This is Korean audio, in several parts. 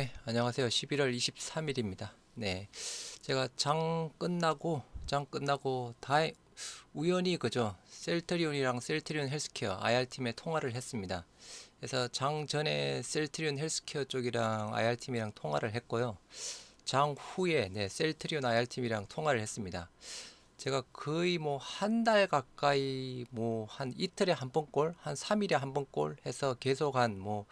네, 안녕하세요. 11월 23일입니다. 네, 제가 장 끝나고 우연히 그죠? 셀트리온이랑 셀트리온 헬스케어 IR팀에 통화를 했습니다. 그래서 장 전에 셀트리온 헬스케어 쪽이랑 IR팀이랑 통화를 했고요. 장 후에 네, 셀트리온 IR팀이랑 통화를 했습니다. 제가 거의 뭐 한 달 가까이 뭐 한 이틀에 한 번꼴, 한 3일에 한 번꼴 해서 계속 한뭐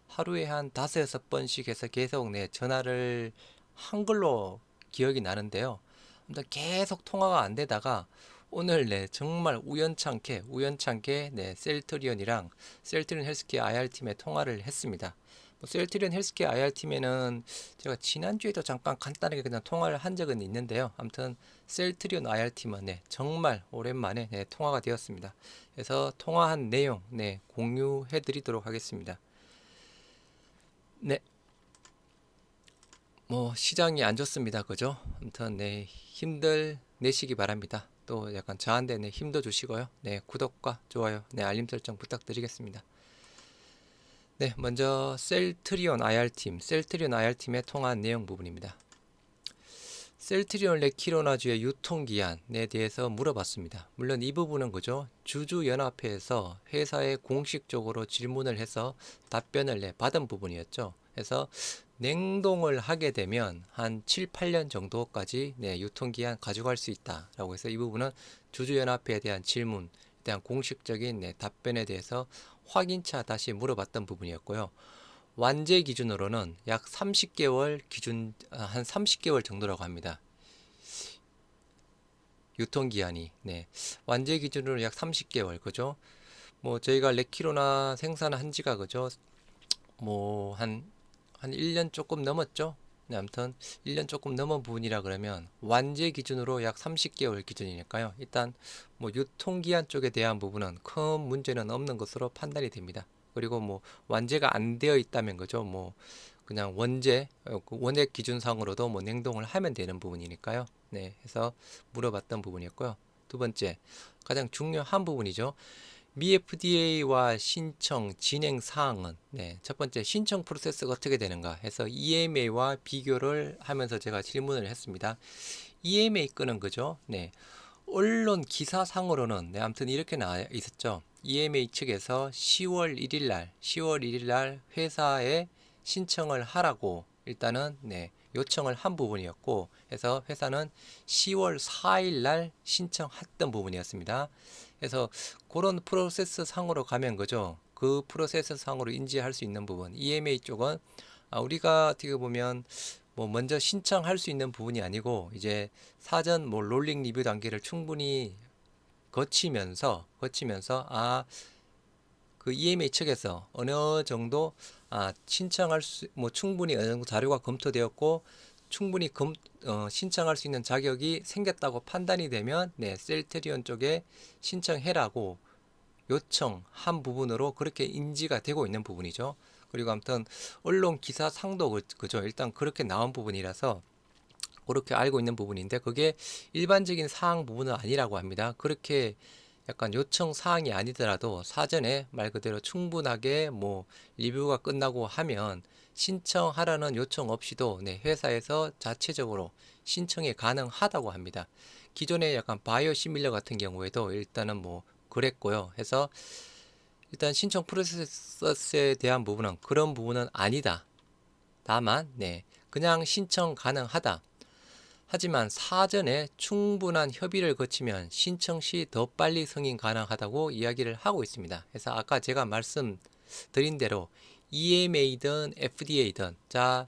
하루에 한 다섯 여섯 번씩 해서 계속 네, 전화를 한 걸로 기억이 나는데요. 아무튼 계속 통화가 안 되다가 오늘 네, 정말 우연찮게 네, 셀트리온 헬스케어 IR팀에 통화를 했습니다. 뭐 셀트리온 헬스케어 IR팀에는 제가 지난주에도 잠깐 간단하게 그냥 통화를 한 적은 있는데요. 아무튼 셀트리온 IR팀은 네, 정말 오랜만에 네, 통화가 되었습니다. 그래서 통화한 내용 네, 공유해 드리도록 하겠습니다. 네, 뭐 시장이 안 좋습니다. 그죠? 아무튼 네, 힘들 내시기 바랍니다. 또 약간 저한테 네, 힘도 주시고요. 네, 구독과 좋아요, 네, 알림 설정 부탁드리겠습니다. 네, 먼저 셀트리온 IR팀의 통화한 내용 부분입니다. 셀트리온 레키로나주의 유통기한에 대해서 물어봤습니다. 물론 이 부분은 그죠? 주주연합회에서 회사에 공식적으로 질문을 해서 답변을 받은 부분이었죠. 그래서 냉동을 하게 되면 한 7, 8년 정도까지 네, 유통기한 가져갈 수 있다라고 해서 이 부분은 주주연합회에 대한 질문에 대한 공식적인 네, 답변에 대해서 확인차 다시 물어봤던 부분이었고요. 완제 기준으로는 약 30개월 한 30개월 정도라고 합니다. 유통기한이. 네. 완제 기준으로 약 30개월. 그죠? 뭐 저희가 레키로나 생산한 지가 그죠? 뭐 한 1년 조금 넘었죠? 네, 아무튼 1년 조금 넘은 부분이라 그러면 완제 기준으로 약 30개월 기준이니까요. 일단 뭐 유통기한 쪽에 대한 부분은 큰 문제는 없는 것으로 판단이 됩니다. 그리고 뭐 완제가 안 되어 있다면 그죠? 뭐 그냥 그 원액 기준상으로도 뭐 냉동을 하면 되는 부분이니까요. 네, 해서 물어봤던 부분이었고요. 두 번째, 가장 중요한 부분이죠. 미 FDA와 신청 진행 사항은 네, 첫 번째 신청 프로세스가 어떻게 되는가 해서 EMA와 비교를 하면서 제가 질문을 했습니다. EMA 건은 그죠? 네. 언론 기사상으로는 네, 아무튼 이렇게 나와 있었죠. EMA 측에서 10월 1일 날 회사에 신청을 하라고 일단은 네, 요청을 한 부분이었고 해서 회사는 10월 4일 날 신청했던 부분이었습니다. 그래서 그런 프로세스 상으로 가면 그죠. 그 프로세스 상으로 인지할 수 있는 부분 EMA 쪽은 우리가 어떻게 보면 뭐 먼저 신청할 수 있는 부분이 아니고 이제 사전 뭐 롤링 리뷰 단계를 충분히 거치면서 그 EMA 측에서 어느 정도 신청할 수 뭐 충분히 어느 정도 자료가 검토되었고 충분히 신청할 수 있는 자격이 생겼다고 판단이 되면 네, 셀트리온 쪽에 신청해라고 요청한 부분으로 그렇게 인지가 되고 있는 부분이죠. 그리고 아무튼 언론 기사상도 그죠. 일단 그렇게 나온 부분이라서 그렇게 알고 있는 부분인데 그게 일반적인 사항 부분은 아니라고 합니다. 그렇게 약간 요청 사항이 아니더라도 사전에 말 그대로 충분하게 뭐 리뷰가 끝나고 하면 신청하라는 요청 없이도 네, 회사에서 자체적으로 신청이 가능하다고 합니다. 기존에 약간 바이오 시밀러 같은 경우에도 일단은 뭐 그랬고요. 해서 일단 신청 프로세스에 대한 부분은 그런 부분은 아니다. 다만 네, 그냥 신청 가능하다. 하지만 사전에 충분한 협의를 거치면 신청 시 더 빨리 승인 가능하다고 이야기를 하고 있습니다. 그래서 아까 제가 말씀드린 대로 EMA든 FDA든 자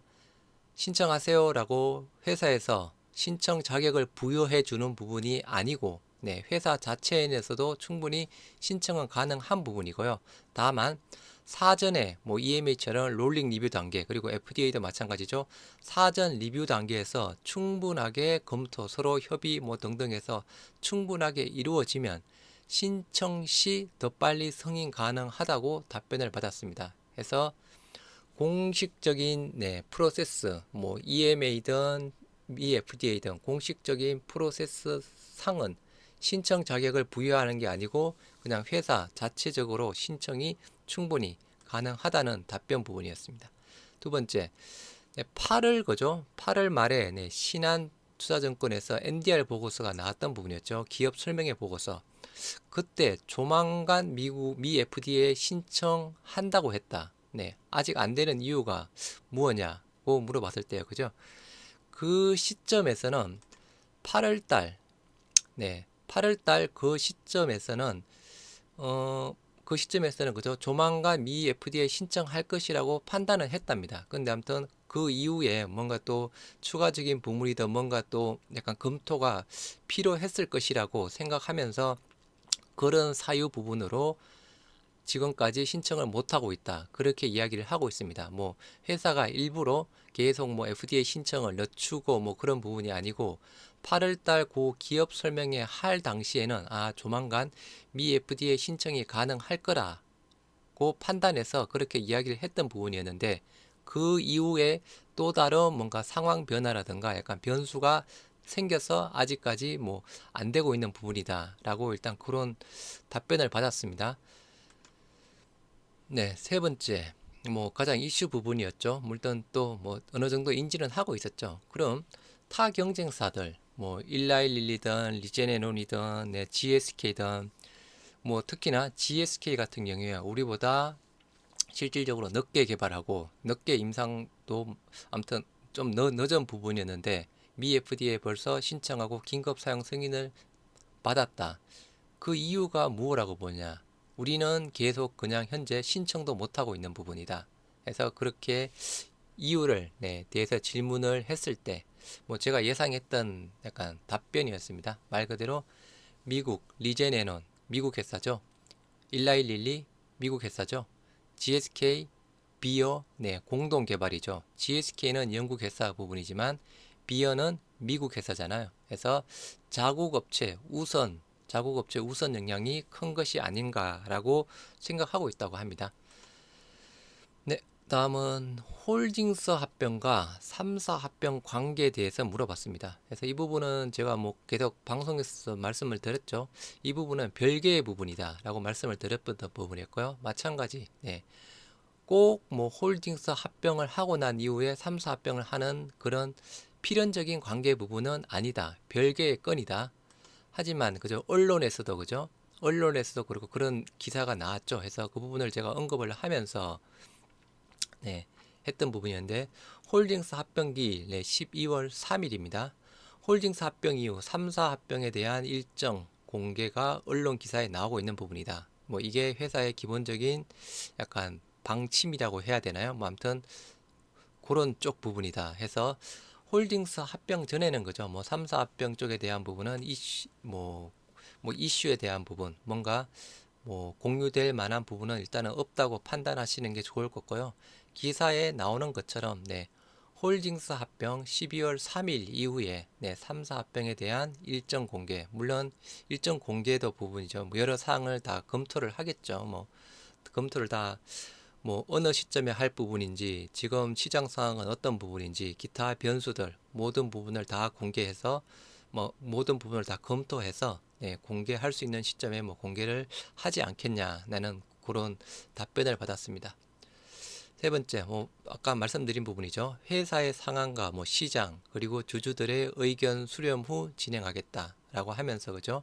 신청하세요라고 회사에서 신청 자격을 부여해 주는 부분이 아니고 네, 회사 자체에서도 충분히 신청은 가능한 부분이고요. 다만 사전에 뭐 EMA처럼 롤링 리뷰 단계 그리고 FDA도 마찬가지죠. 사전 리뷰 단계에서 충분하게 검토, 서로 협의 뭐 등등해서 충분하게 이루어지면 신청 시 더 빨리 승인 가능하다고 답변을 받았습니다. 해서 공식적인 네, 프로세스 뭐 EMA든 미 FDA든 공식적인 프로세스 상은 신청 자격을 부여하는 게 아니고 그냥 회사 자체적으로 신청이 충분히 가능하다는 답변 부분이었습니다. 두 번째, 네, 8월 그죠? 8월 말에 네, 신한 투자증권에서 NDR 보고서가 나왔던 부분이었죠. 기업 설명회 보고서. 그때 조만간 미 FDA 신청한다고 했다. 네, 아직 안 되는 이유가 무엇냐고 물어봤을 때요, 그죠? 그 시점에서는 8월 달, 네, 8월 달 그 시점에서는 그 시점에서는 그죠? 조만간 미 FDA 신청할 것이라고 판단을 했답니다. 근데 아무튼 그 이후에 뭔가 또 추가적인 부분이든 뭔가 또 약간 검토가 필요했을 것이라고 생각하면서 그런 사유 부분으로 지금까지 신청을 못하고 있다. 그렇게 이야기를 하고 있습니다. 뭐 회사가 일부러 계속 뭐 FDA 신청을 늦추고 뭐 그런 부분이 아니고 8월 달 고 기업 설명회 할 당시에는 조만간 미 FDA 신청이 가능할 거라고 판단해서 그렇게 이야기를 했던 부분이었는데 그 이후에 또 다른 뭔가 상황 변화라든가 약간 변수가 생겨서 아직까지 뭐 안 되고 있는 부분이다라고 일단 그런 답변을 받았습니다. 네, 세 번째, 뭐 가장 이슈 부분이었죠. 물론 또 뭐 어느 정도 인지는 하고 있었죠. 그럼 타 경쟁사들, 뭐 일라일릴리든 리제네론이든 네, GSK든 뭐 특히나 GSK 같은 경우에 우리보다 실질적으로 늦게 개발하고 늦게 임상도 아무튼 좀 늦은 부분이었는데 미 FDA에 벌써 신청하고 긴급 사용 승인을 받았다. 그 이유가 무엇라고 보냐? 우리는 계속 그냥 현재 신청도 못하고 있는 부분이다. 그래서 그렇게 이유를 대해서 질문을 했을 때, 뭐 제가 예상했던 약간 답변이었습니다. 말 그대로 미국 리제네논 미국 회사죠. 일라일릴리 미국 회사죠. GSK 비어 공동 개발이죠. GSK는 영국 회사 부분이지만 비어는 미국 회사잖아요. 그래서 자국 업체 우선 영향이 큰 것이 아닌가라고 생각하고 있다고 합니다. 네, 다음은 홀딩스 합병과 3사 합병 관계에 대해서 물어봤습니다. 그래서 이 부분은 제가 뭐 계속 방송에서 말씀을 드렸죠. 이 부분은 별개의 부분이다라고 말씀을 드렸던 부분이었고요. 마찬가지, 꼭 뭐 홀딩스 합병을 하고 난 이후에 3사 합병을 하는 그런 필연적인 관계 부분은 아니다. 별개의 건이다. 하지만 그죠, 언론에서도 그죠, 언론에서도 그렇고 그런 기사가 나왔죠. 해서 그 부분을 제가 언급을 하면서 네, 했던 부분이었는데 홀딩스 합병기 12월 3일입니다. 홀딩스 합병 이후 3사 합병에 대한 일정 공개가 언론 기사에 나오고 있는 부분이다. 뭐 이게 회사의 기본적인 약간 방침이라고 해야 되나요? 뭐 아무튼 그런 쪽 부분이다 해서 홀딩스 합병 전에는 그죠, 뭐 3사 합병 쪽에 대한 부분은 뭐 이슈에 대한 부분 뭔가 뭐 공유될 만한 부분은 일단은 없다고 판단하시는 게 좋을 것 같고요. 기사에 나오는 것처럼 홀딩스 합병 12월 3일 이후에 3사 합병에 대한 일정 공개, 물론 일정 공개도 부분이죠. 뭐 여러 사항을 다 검토를 하겠죠. 뭐 검토를 다 뭐 어느 시점에 할 부분인지, 지금 시장 상황은 어떤 부분인지, 기타 변수들 모든 부분을 다 공개해서 뭐 모든 부분을 다 검토해서 공개할 수 있는 시점에 뭐 공개를 하지 않겠냐, 나는 그런 답변을 받았습니다. 세 번째, 뭐 아까 말씀드린 부분이죠. 회사의 상황과 뭐 시장 그리고 주주들의 의견 수렴 후 진행하겠다라고 하면서 그죠.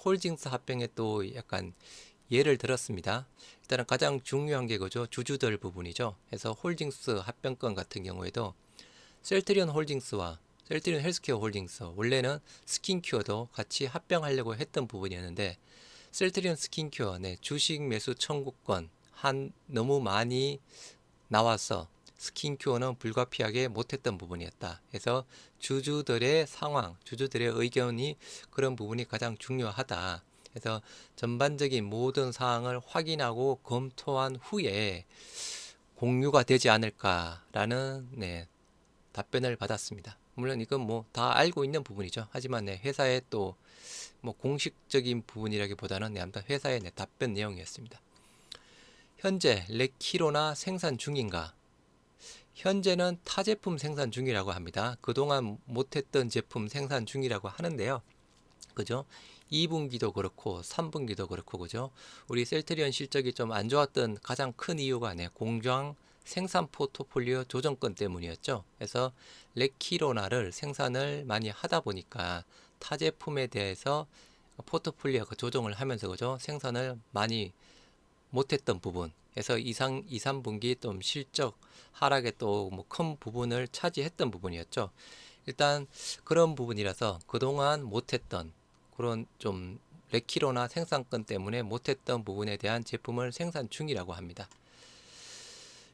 홀딩스 합병에 또 약간 예를 들었습니다. 일단은 가장 중요한 게 그죠, 주주들 부분이죠. 그래서 홀딩스 합병권 같은 경우에도 셀트리온 홀딩스와 셀트리온 헬스케어 홀딩스, 원래는 스킨큐어도 같이 합병하려고 했던 부분이었는데 셀트리온 스킨큐어 주식 매수 청구권 한 너무 많이 나와서 스킨큐어는 불가피하게 못했던 부분이었다. 그래서 주주들의 상황, 주주들의 의견이 그런 부분이 가장 중요하다. 그래서 전반적인 모든 사항을 확인하고 검토한 후에 공유가 되지 않을까라는 답변을 받았습니다. 물론 이건 뭐 다 알고 있는 부분이죠. 하지만 회사의 또 뭐 공식적인 부분이라기보다는 아무튼 회사의 답변 내용이었습니다. 현재 레키로나 생산 중인가? 현재는 타 제품 생산 중이라고 합니다. 그동안 못했던 제품 생산 중이라고 하는데요. 그죠? 2분기도 그렇고 3분기도 그렇고 그죠? 우리 셀트리온 실적이 좀 안 좋았던 가장 큰 이유가 공장 생산 포트폴리오 조정권 때문이었죠. 그래서 레키로나를 생산을 많이 하다 보니까 타 제품에 대해서 포트폴리오 조정을 하면서 그죠? 생산을 많이 못했던 부분. 그래서 2, 3분기 좀 실적 하락에 또 뭐 큰 부분을 차지했던 부분이었죠. 일단 그런 부분이라서 그동안 못했던 그런 좀 레키로나 생산권 때문에 못했던 부분에 대한 제품을 생산 중이라고 합니다.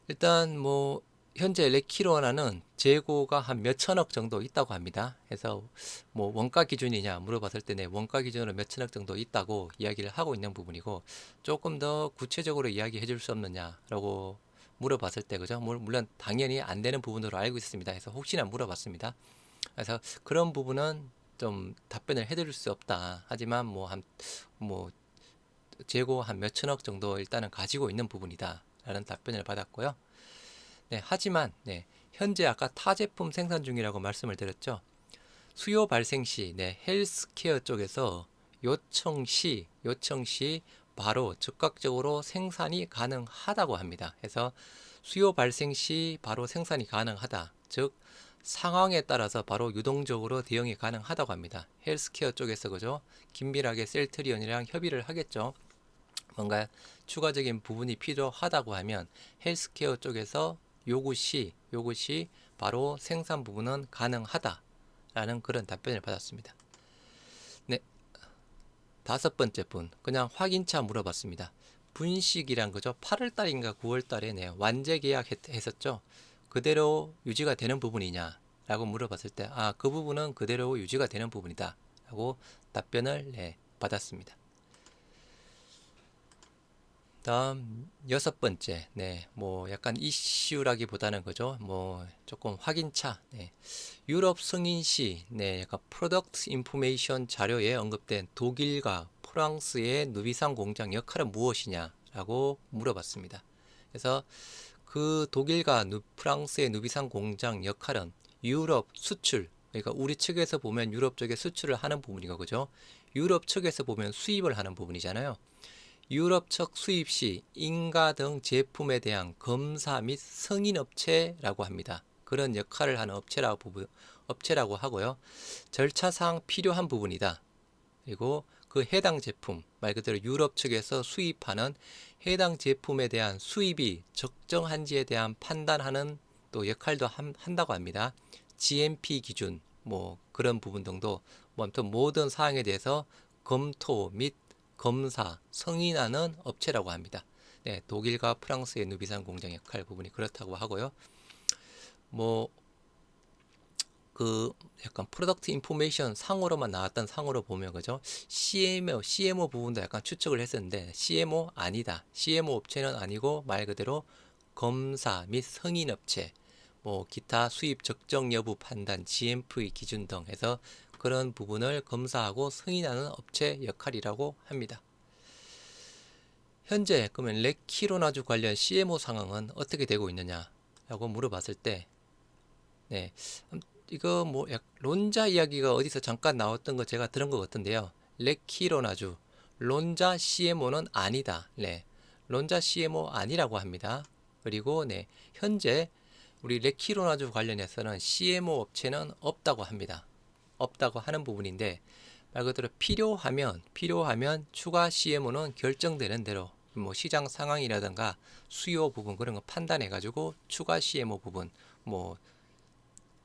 일단 뭐 현재 레키로나는 재고가 한 몇천억 정도 있다고 합니다. 그래서 뭐 원가 기준이냐 물어봤을 때 네, 원가 기준으로 몇천억 정도 있다고 이야기를 하고 있는 부분이고, 조금 더 구체적으로 이야기해 줄 수 없느냐라고 물어봤을 때 그죠? 물론 당연히 안 되는 부분으로 알고 있습니다. 그래서 혹시나 물어봤습니다. 그래서 그런 부분은 좀 답변을 해드릴 수 없다. 하지만 뭐 재고 한 몇천억 정도 일단은 가지고 있는 부분이다라는 답변을 받았고요. 네, 하지만 네, 현재 아까 타 제품 생산 중이라고 말씀을 드렸죠. 수요 발생 시 네, 헬스케어 쪽에서 요청 시 바로 즉각적으로 생산이 가능하다고 합니다. 그래서 수요 발생 시 바로 생산이 가능하다. 즉 상황에 따라서 바로 유동적으로 대응이 가능하다고 합니다. 헬스케어 쪽에서 그죠? 긴밀하게 셀트리온이랑 협의를 하겠죠. 뭔가 추가적인 부분이 필요하다고 하면 헬스케어 쪽에서 요구 시 바로 생산 부분은 가능하다라는 그런 답변을 받았습니다. 네, 다섯 번째 분 그냥 확인차 물어봤습니다. 분식이란 거죠. 8월 달인가 9월 달에 네, 완제 계약했었죠. 그대로 유지가 되는 부분이냐라고 물어봤을 때 그 부분은 그대로 유지가 되는 부분이다라고 답변을 네, 받았습니다. 다음 여섯 번째, 네, 뭐 약간 이슈라기보다는 그죠, 뭐 조금 확인차, 네, 유럽 승인 시, 네, 약간 프로덕트 인포메이션 자료에 언급된 독일과 프랑스의 누비상 공장 역할은 무엇이냐라고 물어봤습니다. 그래서 그 독일과 프랑스의 누비상 공장 역할은 유럽 수출, 그러니까 우리 측에서 보면 유럽 쪽에 수출을 하는 부분이고 그죠, 유럽 측에서 보면 수입을 하는 부분이잖아요. 유럽 측 수입 시 인가 등 제품에 대한 검사 및 승인 업체라고 합니다. 그런 역할을 하는 업체라고 하고요. 절차상 필요한 부분이다. 그리고 그 해당 제품, 말 그대로 유럽 측에서 수입하는 해당 제품에 대한 수입이 적정한지에 대한 판단하는 또 역할도 한다고 합니다. GMP 기준, 뭐 그런 부분 등도 뭐 아무튼 모든 사항에 대해서 검토 및 검사, 승인하는 업체라고 합니다. 네, 독일과 프랑스의 누비산 공장 역할 부분이 그렇다고 하고요. 뭐 그 약간 프로덕트 인포메이션 상으로만 나왔던 상으로 보면 그죠? CMO 부분도 약간 추측을 했었는데 CMO 아니다. CMO 업체는 아니고 말 그대로 검사 및 승인 업체, 뭐 기타 수입 적정 여부 판단, GMP 기준 등 해서 그런 부분을 검사하고 승인하는 업체 역할이라고 합니다. 현재 그러면 레키로나주 관련 CMO 상황은 어떻게 되고 있느냐라고 물어봤을 때, 네, 이거 뭐 론자 이야기가 어디서 잠깐 나왔던 거 제가 들은 것 같은데요. 레키로나주 론자 CMO는 아니다. 네, 론자 CMO 아니라고 합니다. 그리고 네, 현재 우리 레키로나주 관련해서는 CMO 업체는 없다고 합니다. 없다고 하는 부분인데, 말 그대로 필요하면 추가 CMO는 결정되는 대로 뭐 시장 상황이라든가 수요 부분 그런 거 판단해 가지고 추가 CMO 부분 뭐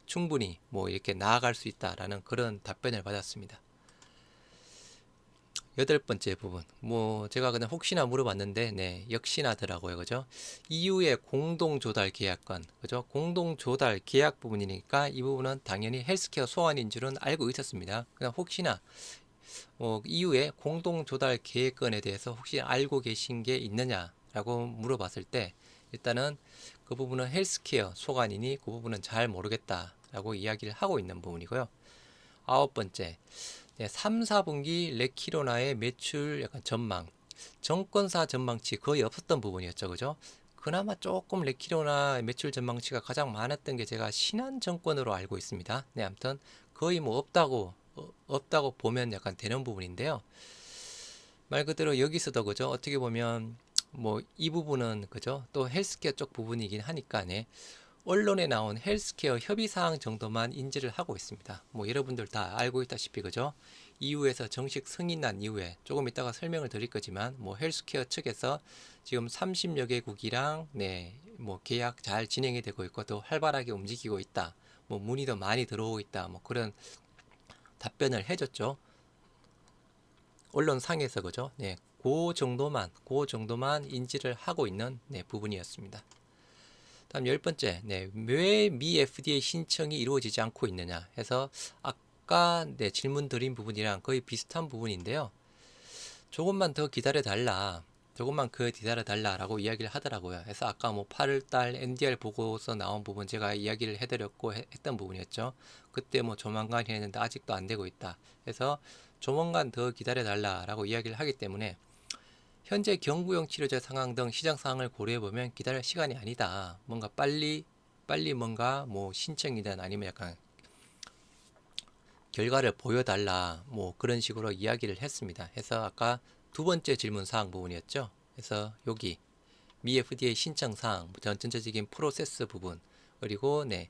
충분히 뭐 이렇게 나아갈 수 있다라는 그런 답변을 받았습니다. 여덟 번째 부분, 뭐 제가 그냥 혹시나 물어봤는데 네, 역시나더라고요. 그죠? EU의 공동 조달 계약권, 그죠? 공동 조달 계약 부분이니까 이 부분은 당연히 헬스케어 소환인 줄은 알고 있었습니다. 그냥 혹시나 EU의 공동 조달 계획권에 대해서 혹시 알고 계신 게 있느냐라고 물어봤을 때, 일단은 그 부분은 헬스케어 소관이니 그 부분은 잘 모르겠다라고 이야기를 하고 있는 부분이고요. 아홉 번째, 네, 3, 4분기 레키로나의 매출 약간 전망, 정권사 전망치 거의 없었던 부분이었죠. 그죠? 그나마 조금 레키로나 매출 전망치가 가장 많았던 게 제가 신한증권으로 알고 있습니다. 네, 아무튼 거의 뭐 없다고 보면 약간 되는 부분인데요. 말 그대로 여기서도 그죠? 어떻게 보면 뭐 이 부분은 그죠? 또 헬스케어 쪽 부분이긴 하니까 네. 언론에 나온 헬스케어 협의 사항 정도만 인지를 하고 있습니다. 뭐 여러분들 다 알고 있다시피 그죠? EU에서 정식 승인 난 이후에 조금 이따가 설명을 드릴 거지만 뭐 헬스케어 측에서 지금 30여 개국이랑 네, 뭐 계약 잘 진행이 되고 있고 또 활발하게 움직이고 있다. 뭐 문의도 많이 들어오고 있다. 뭐 그런 답변을 해줬죠. 언론상에서 그죠? 네, 그 정도만 인지를 하고 있는 네, 부분이었습니다. 다음 열 번째, 네, 왜 미 FDA 신청이 이루어지지 않고 있느냐 해서 아까 네, 질문 드린 부분이랑 거의 비슷한 부분인데요. 조금만 더 기다려 달라. 조금만 기다려 달라라고 이야기를 하더라고요. 그래서 아까 뭐 8월달 NDR 보고서 나온 부분 제가 이야기를 해드렸고 했던 부분이었죠. 그때 뭐 조만간 했는데 아직도 안 되고 있다. 그래서 조만간 더 기다려 달라라고 이야기를 하기 때문에 현재 경구용 치료제 상황 등 시장 상황을 고려해 보면 기다릴 시간이 아니다. 뭔가 빨리 뭔가 뭐 신청이든 아니면 약간 결과를 보여달라 뭐 그런 식으로 이야기를 했습니다. 해서 아까 두 번째 질문 사항 부분이었죠. 그래서 여기 미 FDA 신청 사항, 전체적인 프로세스 부분 그리고 네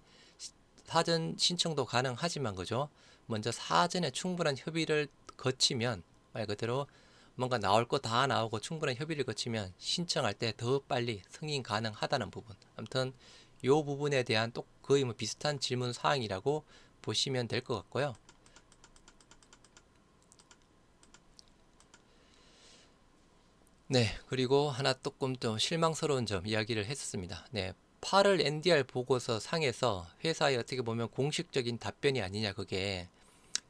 사전 신청도 가능하지만 그죠. 먼저 사전에 충분한 협의를 거치면 말 그대로 뭔가 나올 거 다 나오고 충분한 협의를 거치면 신청할 때 더 빨리 승인 가능하다는 부분. 아무튼 요 부분에 대한 또 거의 뭐 비슷한 질문 사항이라고 보시면 될 것 같고요. 네, 그리고 하나 조금 좀 실망스러운 점 이야기를 했었습니다. 네, 8월 NDR 보고서 상에서 회사에 어떻게 보면 공식적인 답변이 아니냐, 그게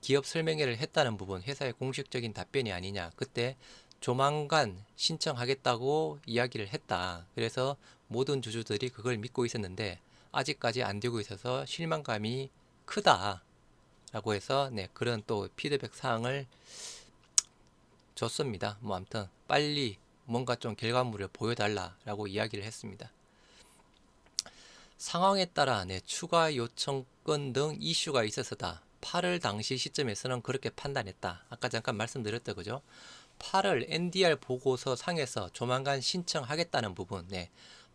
기업 설명회를 했다는 부분, 회사의 공식적인 답변이 아니냐, 그때 조만간 신청하겠다고 이야기를 했다. 그래서 모든 주주들이 그걸 믿고 있었는데 아직까지 안 되고 있어서 실망감이 크다라고 해서 네, 그런 또 피드백 사항을 줬습니다. 뭐 아무튼 빨리 뭔가 좀 결과물을 보여달라라고 이야기를 했습니다. 상황에 따라 네, 추가 요청권 등 이슈가 있어서다. 8월 당시 시점에서는 그렇게 판단했다. 아까 잠깐 말씀드렸다 그죠? 8월 NDR 보고서 상에서 조만간 신청하겠다는 부분. 네.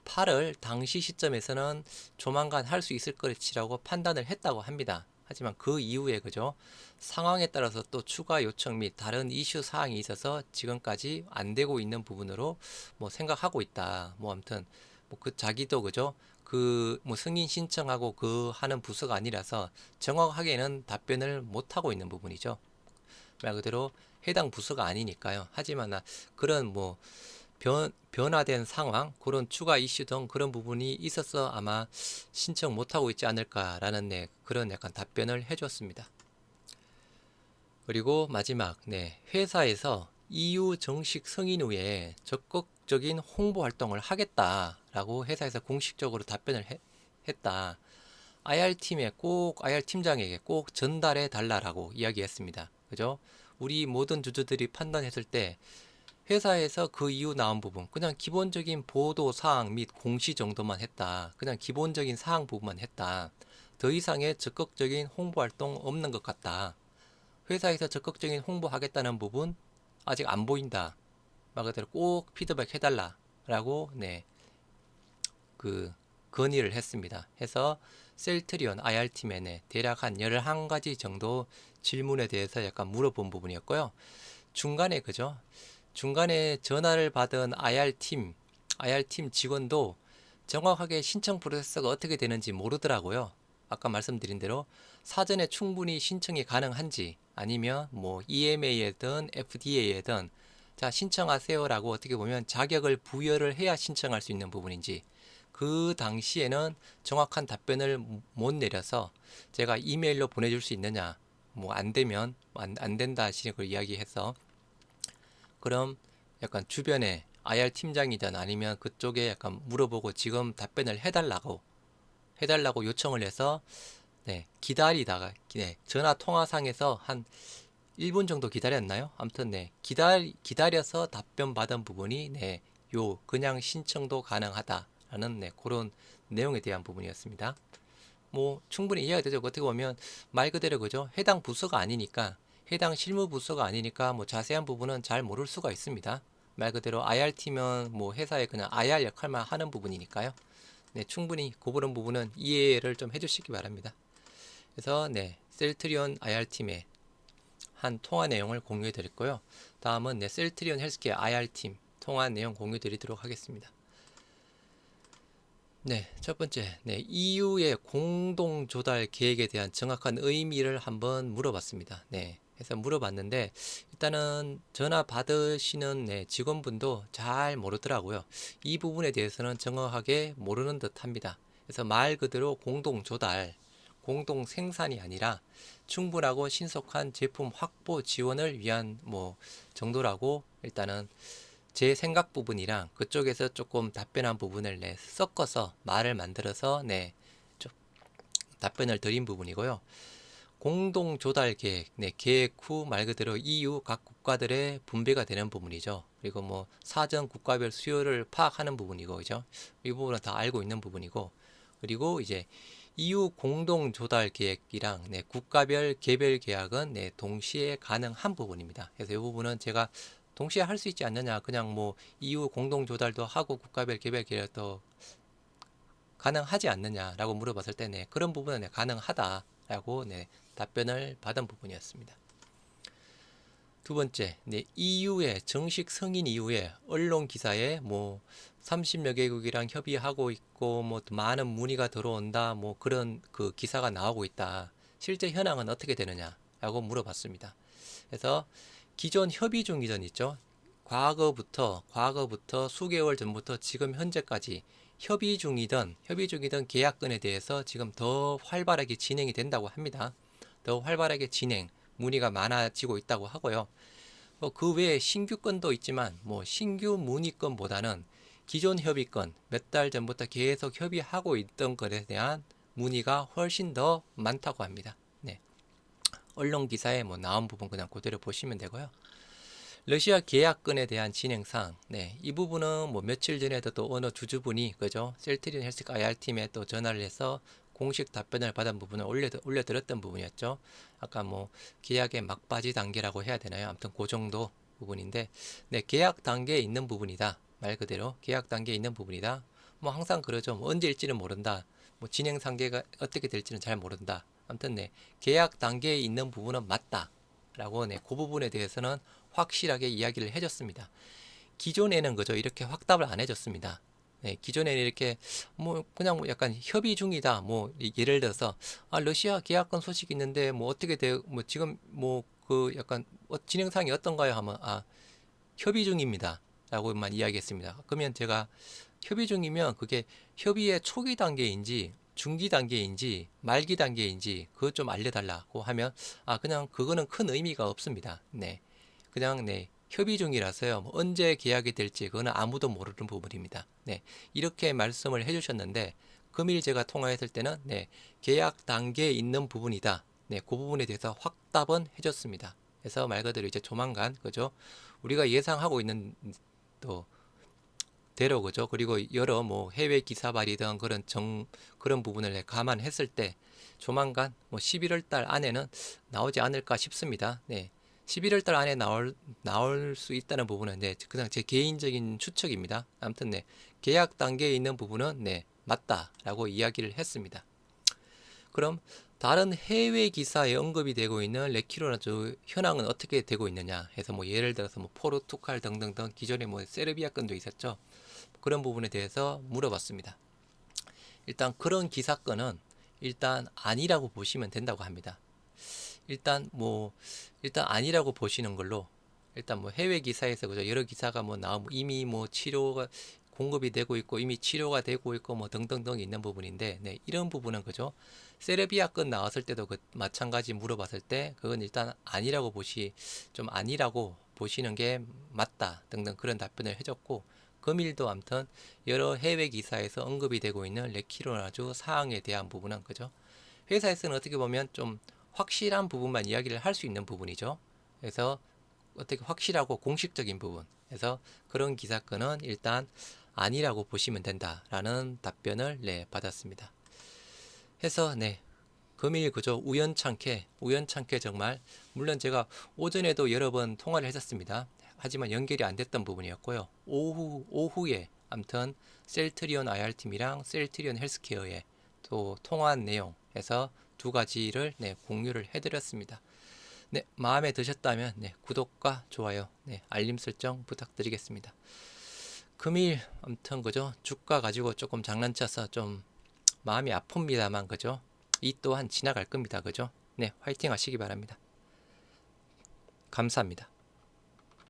8월 당시 시점에서는 조만간 할 수 있을 것이라고 판단을 했다고 합니다. 하지만 그 이후에 그죠? 상황에 따라서 또 추가 요청 및 다른 이슈 사항이 있어서 지금까지 안 되고 있는 부분으로 뭐 생각하고 있다. 뭐 아무튼 뭐 그 자기도 그죠? 그 뭐 승인 신청하고 그 하는 부서가 아니라서 정확하게는 답변을 못 하고 있는 부분이죠. 말 그대로 해당 부서가 아니니까요. 하지만 그런 뭐 변화된 상황, 그런 추가 이슈 등 그런 부분이 있어서 아마 신청 못하고 있지 않을까라는 네, 그런 약간 답변을 해줬습니다. 그리고 마지막, 네, 회사에서 EU 정식 승인 후에 적극적인 홍보 활동을 하겠다라고 회사에서 공식적으로 답변을 했다. IR팀에 꼭 IR 팀장에게 꼭 전달해 달라라고 이야기했습니다. 그죠? 우리 모든 주주들이 판단했을 때 회사에서 그 이후 나온 부분 그냥 기본적인 보도 사항 및 공시 정도만 했다. 그냥 기본적인 사항 부분만 했다. 더 이상의 적극적인 홍보 활동 없는 것 같다. 회사에서 적극적인 홍보하겠다는 부분 아직 안 보인다. 말 그대로 꼭 피드백 해달라라고 네, 그 건의를 했습니다. 해서 셀트리온 IR팀에 네, 대략 한 11가지 정도 질문에 대해서 약간 물어본 부분이었고요. 중간에 그죠? 중간에 전화를 받은 IR팀 직원도 정확하게 신청 프로세스가 어떻게 되는지 모르더라고요. 아까 말씀드린 대로 사전에 충분히 신청이 가능한지 아니면 뭐 EMA든 FDA든 자 신청하세요라고 어떻게 보면 자격을 부여를 해야 신청할 수 있는 부분인지 그 당시에는 정확한 답변을 못 내려서 제가 이메일로 보내줄 수 있느냐 뭐 안 되면 안 된다 하시는 걸 이야기해서 그럼 약간 주변에 IR 팀장이든 아니면 그쪽에 약간 물어보고 지금 답변을 해달라고 요청을 해서 네, 기다리다가 네, 전화 통화상에서 한 1분 정도 기다렸나요? 아무튼 네, 기다려서 답변 받은 부분이 네, 요 그냥 신청도 가능하다라는 네, 그런 내용에 대한 부분이었습니다. 뭐 충분히 이해가 되죠. 어떻게 보면 말 그대로 그죠? 해당 실무 부서가 아니니까 뭐 자세한 부분은 잘 모를 수가 있습니다. 말 그대로 IR팀은 뭐 회사에 그냥 IR 역할만 하는 부분이니까요. 네, 충분히 그런 부분은 이해를 좀 해주시기 바랍니다. 그래서 네, 셀트리온 IR팀의 한 통화 내용을 공유해 드렸고요. 다음은 네, 셀트리온 헬스케어 IR팀 통화 내용 공유 드리도록 하겠습니다. 네, 첫 번째, 네, EU의 공동 조달 계획에 대한 정확한 의미를 한번 물어봤습니다. 네, 그래서 물어봤는데 일단은 전화 받으시는 네, 직원분도 잘 모르더라고요. 이 부분에 대해서는 정확하게 모르는 듯합니다. 그래서 말 그대로 공동 조달, 공동 생산이 아니라 충분하고 신속한 제품 확보 지원을 위한 뭐 정도라고 일단은 제 생각 부분이랑 그쪽에서 조금 답변한 부분을 섞어서 말을 만들어서 좀 답변을 드린 부분이고요. 공동 조달 계획, 계획 후 말 그대로 EU 각 국가들의 분배가 되는 부분이죠. 그리고 뭐 사전 국가별 수요를 파악하는 부분이고, 그죠? 이 부분은 다 알고 있는 부분이고, 그리고 이제 EU 공동 조달 계획이랑 국가별 개별 계약은 동시에 가능한 부분입니다. 그래서 이 부분은 제가 동시에 할 수 있지 않느냐, 그냥 뭐 EU 공동 조달도 하고 국가별 개별 계약도 가능하지 않느냐라고 물어봤을 때 그런 부분은 가능하다라고 답변을 받은 부분이었습니다. 두 번째, EU의 정식 승인 이후에 언론 기사에 뭐 30여 개국이랑 협의하고 있고 뭐 많은 문의가 들어온다 뭐 그런 그 기사가 나오고 있다. 실제 현황은 어떻게 되느냐라고 물어봤습니다. 그래서 기존 협의 중이던 있죠. 과거부터 수개월 전부터 지금 현재까지 협의 중이던 계약건에 대해서 지금 더 활발하게 진행이 된다고 합니다. 더 활발하게 진행, 문의가 많아지고 있다고 하고요. 그 외에 신규 건도 있지만 뭐 신규 문의건보다는 기존 협의건 몇 달 전부터 계속 협의하고 있던 것에 대한 문의가 훨씬 더 많다고 합니다. 네. 언론 기사에 뭐 나온 부분 그냥 그대로 보시면 되고요. 러시아 계약건에 대한 진행상, 이 부분은 뭐 며칠 전에도 또 어느 주주분이 그죠 셀트리온 헬스케어 IR팀에 또 전화를 해서 공식 답변을 받은 부분을 올려드렸던 부분이었죠. 아까 뭐 계약의 막바지 단계라고 해야 되나요? 아무튼 그 정도 부분인데, 계약 단계에 있는 부분이다. 말 그대로 계약 단계에 있는 부분이다. 뭐 항상 그러죠. 뭐 언제일지는 모른다. 뭐 진행 단계가 어떻게 될지는 잘 모른다. 아무튼 계약 단계에 있는 부분은 맞다. 라고 그 부분에 대해서는 확실하게 이야기를 해줬습니다. 기존에는 그죠 이렇게 확답을 안 해줬습니다. 기존에는 이렇게 뭐 그냥 뭐 약간 협의 중이다. 뭐 예를 들어서 러시아 계약권 소식이 있는데 뭐 어떻게 뭐 지금 뭐 그 약간 진행상이 어떤가요? 하면 협의 중입니다. 라고만 이야기했습니다. 그러면 제가 협의 중이면 그게 협의의 초기 단계인지 중기 단계인지 말기 단계인지 그것 좀 알려달라고 하면 그냥 그거는 큰 의미가 없습니다. 그냥 협의 중이라서요. 뭐 언제 계약이 될지 그거는 아무도 모르는 부분입니다. 이렇게 말씀을 해주셨는데 금일 제가 통화했을 때는 계약 단계에 있는 부분이다. 그 부분에 대해서 확답은 해줬습니다. 그래서 말 그대로 이제 조만간 그죠? 우리가 예상하고 있는 또 대로 그죠? 그리고 여러 뭐 해외 기사발이든 그런 부분을 감안했을 때 조만간 뭐 11월 달 안에는 나오지 않을까 싶습니다. 11월 달 안에 나올 수 있다는 부분은 그냥 제 개인적인 추측입니다. 아무튼 계약 단계에 있는 부분은 맞다라고 이야기를 했습니다. 그럼 다른 해외 기사에 언급이 되고 있는 레키로나주 현황은 어떻게 되고 있느냐 해서 뭐 예를 들어서 뭐 포르투갈 등등등 기존에 뭐 세르비아 건도 있었죠. 그런 부분에 대해서 물어봤습니다. 일단 그런 기사건은 일단 아니라고 보시면 된다고 합니다. 일단 아니라고 보시는 걸로 일단 뭐 해외 기사에서 그죠 여러 기사가 뭐 나오고 이미 뭐 치료가 공급이 되고 있고 이미 치료가 되고 있고 뭐 등등등 있는 부분인데 이런 부분은 그죠 세르비아 건 나왔을 때도 그 마찬가지 물어봤을 때 그건 일단 아니라고 보시는 게 맞다 등등 그런 답변을 해줬고 금일도 아무튼 여러 해외 기사에서 언급이 되고 있는 레키로나주 사항에 대한 부분은 그죠 회사에서는 어떻게 보면 좀 확실한 부분만 이야기를 할 수 있는 부분이죠. 그래서 어떻게 확실하고 공식적인 부분. 그래서 그런 기사건은 일단 아니라고 보시면 된다라는 답변을 받았습니다. 해서 금일 그저 우연찮게 정말 물론 제가 오전에도 여러 번 통화를 했었습니다. 하지만 연결이 안 됐던 부분이었고요. 오후에 아무튼 셀트리온 IR팀이랑 셀트리온 헬스케어에 또 통화한 내용에서 두 가지를 네, 공유를 해드렸습니다. 네, 마음에 드셨다면 네, 구독과 좋아요, 네, 알림 설정 부탁드리겠습니다. 금일 아무튼 그죠? 주가 가지고 조금 장난쳐서 좀 마음이 아픕니다만 그죠? 이 또한 지나갈 겁니다. 그죠? 네, 화이팅 하시기 바랍니다. 감사합니다.